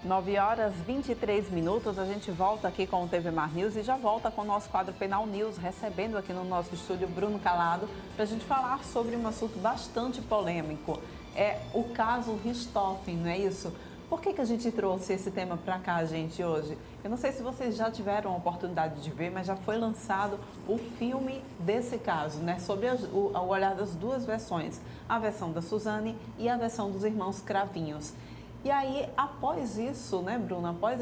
9h23, a gente volta aqui com o TV Mar News e já volta com o nosso quadro Penal News, recebendo aqui no nosso estúdio Bruno Calado, para a gente falar sobre um assunto bastante polêmico. É o caso Richthofen, não é isso? Por que a gente trouxe esse tema para cá, gente, hoje? Eu não sei se vocês já tiveram a oportunidade de ver, mas já foi lançado o filme desse caso, né? Sobre o olhar das duas versões, a versão da Suzane e a versão dos irmãos Cravinhos. E aí, após isso, né, Bruno, após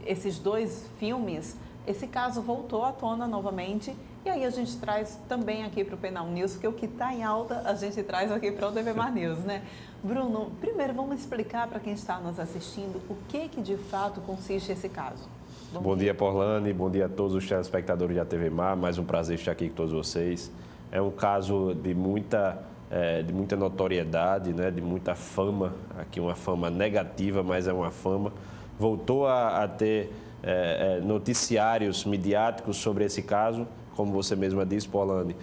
esses dois filmes, esse caso voltou à tona novamente. E aí a gente traz também aqui para o Penal News, porque o que está em alta a gente traz aqui para o TV Mar News, né? Bruno, primeiro vamos explicar para quem está nos assistindo o que de fato consiste esse caso. Bom dia, Porlane, bom dia a todos os telespectadores da TV Mar, mais um prazer estar aqui com todos vocês. É um caso de muita notoriedade, né, de muita fama, aqui uma fama negativa, mas é uma fama. Voltou a ter noticiários midiáticos sobre esse caso, como você mesma disse, Porlane,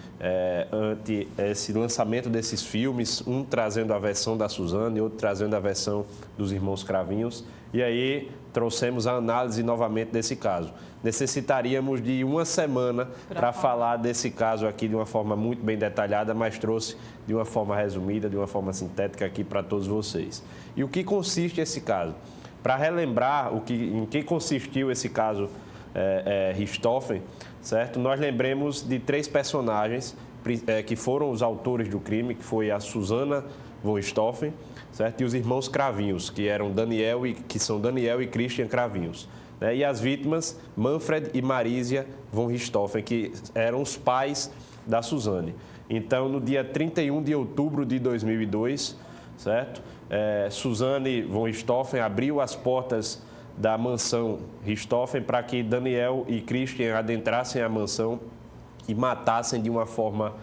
ante esse lançamento desses filmes, um trazendo a versão da Suzane, outro trazendo a versão dos irmãos Cravinhos, e aí trouxemos a análise novamente desse caso. Necessitaríamos de uma semana para falar desse caso aqui de uma forma muito bem detalhada, mas trouxe de uma forma resumida, de uma forma sintética aqui para todos vocês. E o que consiste esse caso? Para relembrar em que consistiu esse caso Richthofen, certo? Nós lembremos de três personagens que foram os autores do crime, que foi a Susana von Richthofen, certo? E os irmãos Cravinhos, que são Daniel e Christian Cravinhos, né? E as vítimas, Manfred e Marisia von Richthofen, que eram os pais da Suzane. Então, no dia 31 de outubro de 2002, certo? Suzane von Richthofen abriu as portas da mansão Richthofen para que Daniel e Christian adentrassem a mansão e matassem de uma forma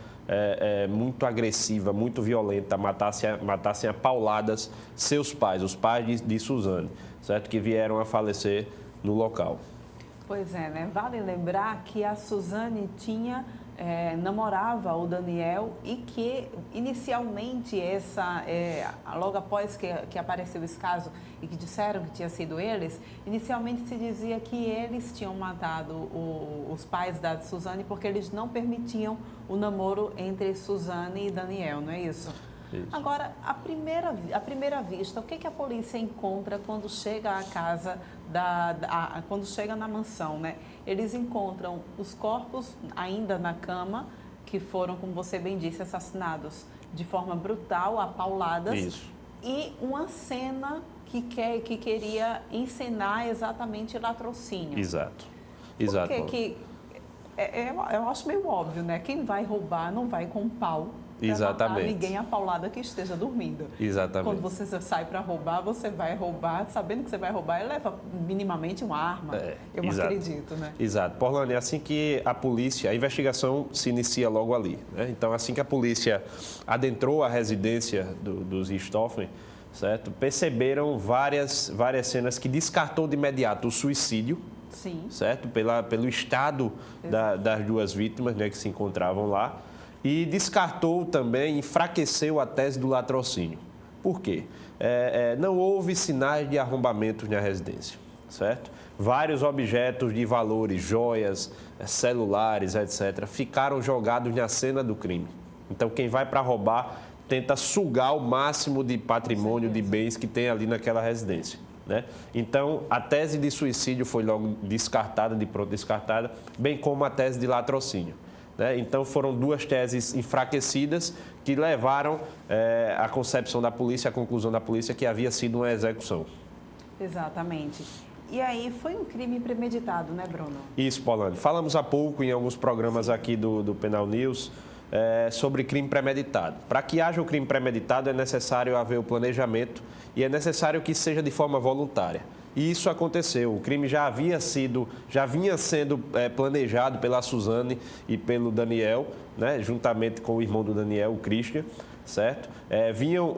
muito agressiva, muito violenta, matassem a pauladas seus pais, os pais de Suzane, certo? Que vieram a falecer no local. Pois é, né? Vale lembrar que a Suzane namorava o Daniel e que inicialmente logo após que apareceu esse caso e que disseram que tinha sido eles, inicialmente se dizia que eles tinham matado os pais da Suzane porque eles não permitiam o namoro entre Suzane e Daniel, não é isso? Isso. Agora, à primeira vista, o que a polícia encontra quando chega à casa, quando chega na mansão, né? Eles encontram os corpos ainda na cama, que foram, como você bem disse, assassinados de forma brutal, a pauladas. Isso. E uma cena que queria encenar exatamente latrocínio. Exato. Porque eu acho meio óbvio, né? Quem vai roubar não vai com um pau. Exatamente. Ninguém apaulada que esteja dormindo. Exatamente. Quando você sai para roubar, você vai roubar, sabendo que você vai roubar, e leva minimamente uma arma. Eu acredito, né? Exato. Porlane, assim que a investigação se inicia logo ali, né? Então, assim que a polícia adentrou a residência dos Richthofen, certo? Perceberam várias cenas que descartou de imediato o suicídio. Sim. Certo? Pelo estado das duas vítimas, né, que se encontravam lá. E descartou também, enfraqueceu a tese do latrocínio. Por quê? Não houve sinais de arrombamentos na residência, certo? Vários objetos de valores, joias, celulares, etc., ficaram jogados na cena do crime. Então, quem vai para roubar tenta sugar o máximo de patrimônio, de bens que tem ali naquela residência, né? Então, a tese de suicídio foi logo descartada, de pronto descartada, bem como a tese de latrocínio. Então, foram duas teses enfraquecidas que levaram a concepção da polícia, a conclusão da polícia que havia sido uma execução. Exatamente. E aí, foi um crime premeditado, né, Bruno? Isso, Porlane. Falamos há pouco em alguns programas aqui do Penal News sobre crime premeditado. Para que haja o crime premeditado é necessário haver o planejamento e é necessário que seja de forma voluntária. E isso aconteceu. O crime já vinha sendo planejado pela Suzane e pelo Daniel, né, juntamente com o irmão do Daniel, o Christian, certo? Vinham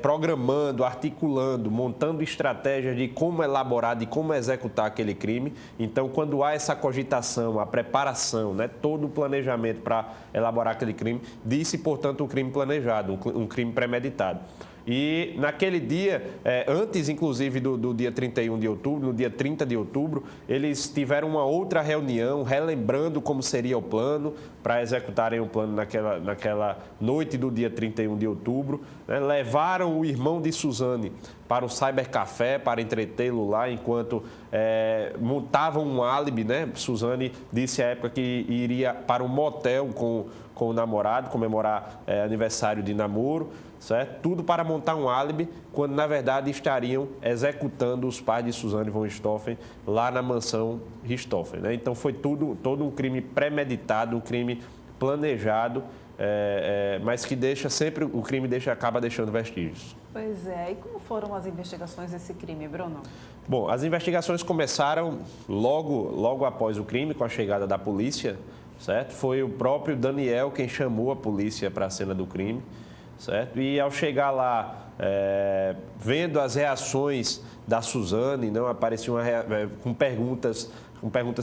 programando, articulando, montando estratégias de como elaborar, de como executar aquele crime. Então, quando há essa cogitação, a preparação, né, todo o planejamento para elaborar aquele crime, diz-se, portanto, um crime planejado, um crime premeditado. E naquele dia, antes inclusive do dia 31 de outubro, no dia 30 de outubro, eles tiveram uma outra reunião, relembrando como seria o plano, para executarem o plano naquela noite do dia 31 de outubro. Né? Levaram o irmão de Suzane para o cybercafé, para entretê-lo lá, enquanto montavam um álibi, né? Suzane disse à época que iria para um motel com o namorado, comemorar aniversário de namoro, certo? Tudo para montar um álibi, quando na verdade estariam executando os pais de Suzane von Richthofen lá na mansão Richthofen, né? Então foi todo um crime premeditado, um crime planejado, mas que o crime acaba deixando vestígios. Pois é, e como foram as investigações desse crime, Bruno? Bom, as investigações começaram logo após o crime, com a chegada da polícia, certo? Foi o próprio Daniel quem chamou a polícia para a cena do crime, certo? E ao chegar lá, vendo as reações da Suzane, não apareciam com perguntas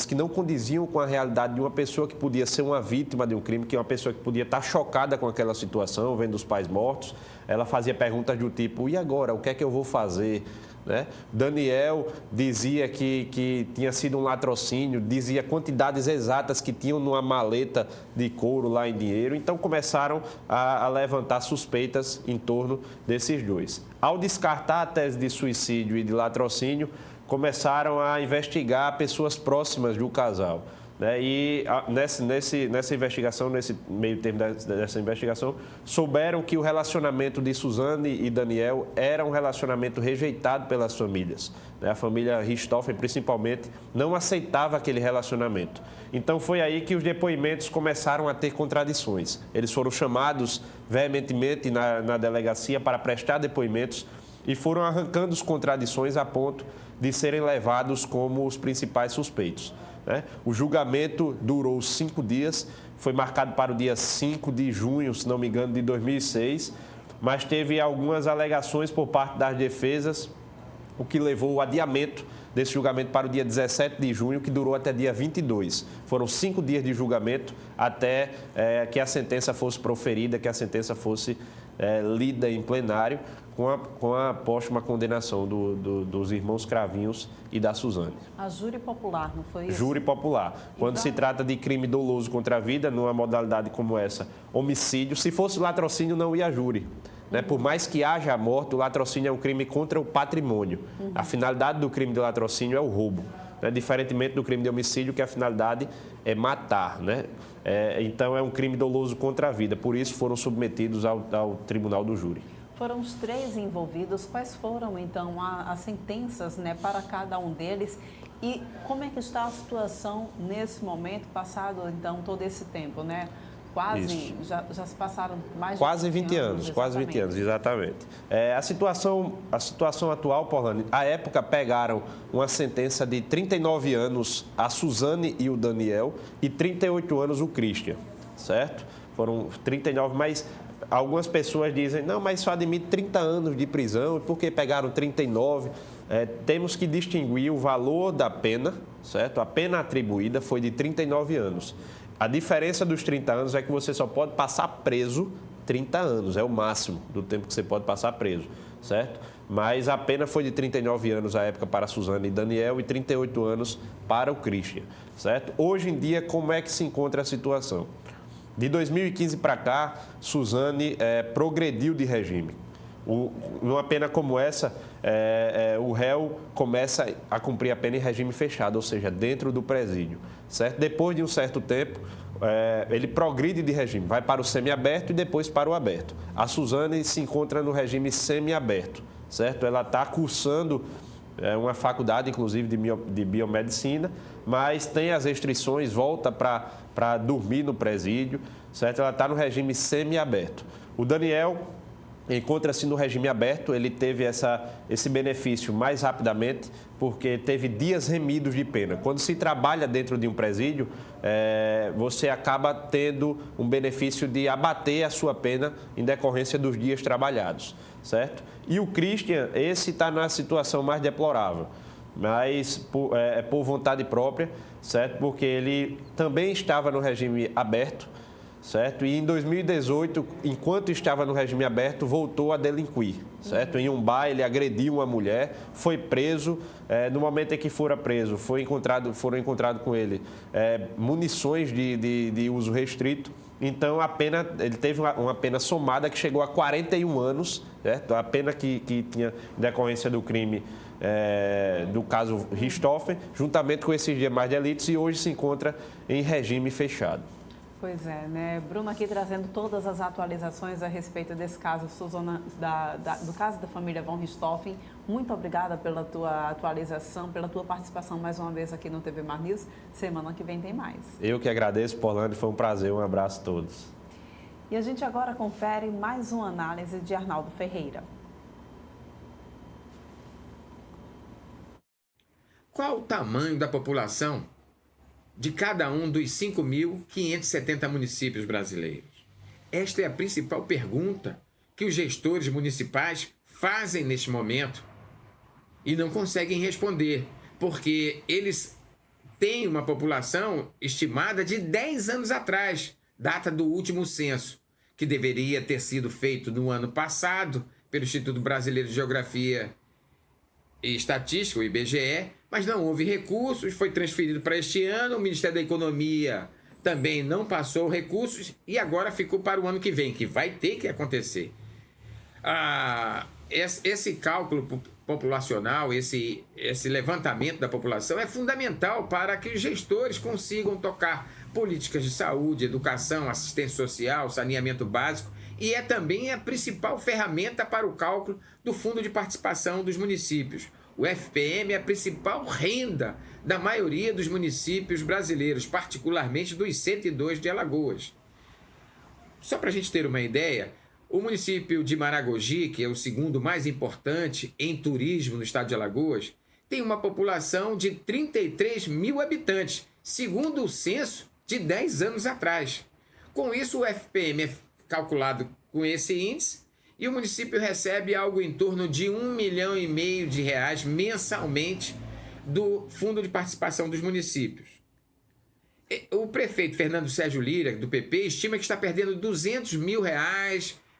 que não condiziam com a realidade de uma pessoa que podia ser uma vítima de um crime, que é uma pessoa que podia estar chocada com aquela situação, vendo os pais mortos. Ela fazia perguntas do tipo, e agora, o que é que eu vou fazer? Né? Daniel dizia que tinha sido um latrocínio, dizia quantidades exatas que tinham numa maleta de couro lá em dinheiro. Então começaram a levantar suspeitas em torno desses dois. Ao descartar a tese de suicídio e de latrocínio, começaram a investigar pessoas próximas do casal. Né? E nessa investigação, nesse meio termo dessa investigação, souberam que o relacionamento de Suzane e Daniel era um relacionamento rejeitado pelas famílias. Né? A família Richthofen, principalmente, não aceitava aquele relacionamento. Então foi aí que os depoimentos começaram a ter contradições. Eles foram chamados veementemente na delegacia para prestar depoimentos e foram arrancando as contradições a ponto de serem levados como os principais suspeitos. Né? O julgamento durou 5 dias, foi marcado para o dia 5 de junho, se não me engano, de 2006, mas teve algumas alegações por parte das defesas, o que levou o adiamento desse julgamento para o dia 17 de junho, que durou até dia 22. Foram 5 dias de julgamento até que a sentença fosse proferida, que a sentença fosse lida em plenário, com a póstuma condenação dos irmãos Cravinhos e da Suzane. A júri popular, não foi isso? Júri popular. Quando se trata de crime doloso contra a vida, numa modalidade como essa, homicídio, se fosse latrocínio, não ia a júri. Né? Por mais que haja a morte, o latrocínio é um crime contra o patrimônio. A finalidade do crime de latrocínio é o roubo. Né? Diferentemente do crime de homicídio, que a finalidade é matar. Né? Então, é um crime doloso contra a vida. Por isso, foram submetidos ao tribunal do júri. Foram os 3 envolvidos. Quais foram, então, as sentenças, né, para cada um deles? E como é que está a situação nesse momento, passado, então, todo esse tempo, né? Já se passaram mais de quase 20 anos, quase 20 anos, exatamente. A situação atual, Paulane, à época pegaram uma sentença de 39 anos a Suzane e o Daniel e 38 anos o Christian, certo? Foram 39, mas algumas pessoas dizem, não, mas só admite 30 anos de prisão, por que pegaram 39? Temos que distinguir o valor da pena, certo? A pena atribuída foi de 39 anos. A diferença dos 30 anos é que você só pode passar preso 30 anos, é o máximo do tempo que você pode passar preso, certo? Mas a pena foi de 39 anos à época para a Suzane e Daniel e 38 anos para o Christian, certo? Hoje em dia, como é que se encontra a situação? De 2015 para cá, Suzane progrediu de regime. Numa pena como essa, o réu começa a cumprir a pena em regime fechado, ou seja, dentro do presídio, certo? Depois de um certo tempo, ele progride de regime, vai para o semiaberto e depois para o aberto. A Suzane se encontra no regime semiaberto, certo? Ela está cursando uma faculdade, inclusive, de biomedicina, mas tem as restrições, volta para dormir no presídio, certo? Ela está no regime semiaberto. O Daniel encontra-se no regime aberto, ele teve esse benefício mais rapidamente, porque teve dias remidos de pena. Quando se trabalha dentro de um presídio, você acaba tendo um benefício de abater a sua pena em decorrência dos dias trabalhados, certo? E o Christian, esse está na situação mais deplorável, mas por vontade própria, certo? Porque ele também estava no regime aberto, certo? E em 2018, enquanto estava no regime aberto, voltou a delinquir, certo? Em um bar, ele agrediu uma mulher, foi preso. No momento em que fora preso, foram encontrados com ele munições de uso restrito. Então, ele teve uma pena somada que chegou a 41 anos, certo? A pena que tinha em decorrência do crime do caso Richthofen, juntamente com esses demais delitos, e hoje se encontra em regime fechado. Pois é, né? Bruno aqui trazendo todas as atualizações a respeito desse caso, Suzana, do caso da família von Richthofen. Muito obrigada pela tua atualização, pela tua participação mais uma vez aqui no TV Mar News. Semana que vem tem mais. Eu que agradeço, Polândia, foi um prazer, um abraço a todos. E a gente agora confere mais uma análise de Arnaldo Ferreira. Qual o tamanho da população de cada um dos 5.570 municípios brasileiros? Esta é a principal pergunta que os gestores municipais fazem neste momento e não conseguem responder, porque eles têm uma população estimada de 10 anos atrás, data do último censo, que deveria ter sido feito no ano passado pelo Instituto Brasileiro de Geografia e Estatística, o IBGE, mas não houve recursos, foi transferido para este ano, o Ministério da Economia também não passou recursos e agora ficou para o ano que vem, que vai ter que acontecer. Esse cálculo populacional, esse levantamento da população é fundamental para que os gestores consigam tocar políticas de saúde, educação, assistência social, saneamento básico, e é também a principal ferramenta para o cálculo do Fundo de Participação dos Municípios. O FPM é a principal renda da maioria dos municípios brasileiros, particularmente dos 102 de Alagoas. Só para a gente ter uma ideia, o município de Maragogi, que é o segundo mais importante em turismo no estado de Alagoas, tem uma população de 33 mil habitantes, segundo o censo de 10 anos atrás. Com isso, o FPM é calculado com esse índice, e o município recebe algo em torno de R$1,5 milhão de reais mensalmente do Fundo de Participação dos Municípios. O prefeito Fernando Sérgio Lira, do PP, estima que está perdendo R$200 mil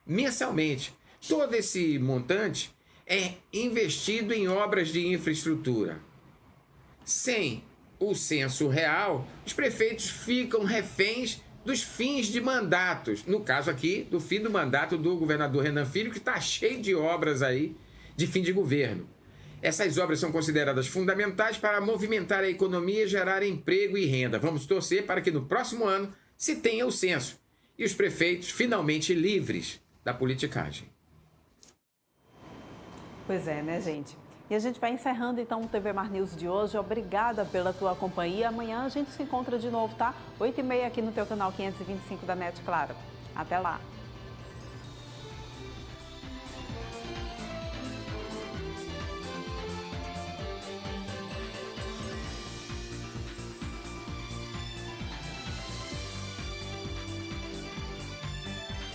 mensalmente. Todo esse montante é investido em obras de infraestrutura. Sem o censo real, os prefeitos ficam reféns dos fins de mandatos, no caso aqui, do fim do mandato do governador Renan Filho, que está cheio de obras aí de fim de governo. Essas obras são consideradas fundamentais para movimentar a economia e gerar emprego e renda. Vamos torcer para que no próximo ano se tenha o censo e os prefeitos finalmente livres da politicagem. Pois é, né, gente? E a gente vai encerrando, então, o TV Mar News de hoje. Obrigada pela tua companhia. Amanhã a gente se encontra de novo, tá? 8h30 aqui no teu canal 525 da NET, claro. Até lá!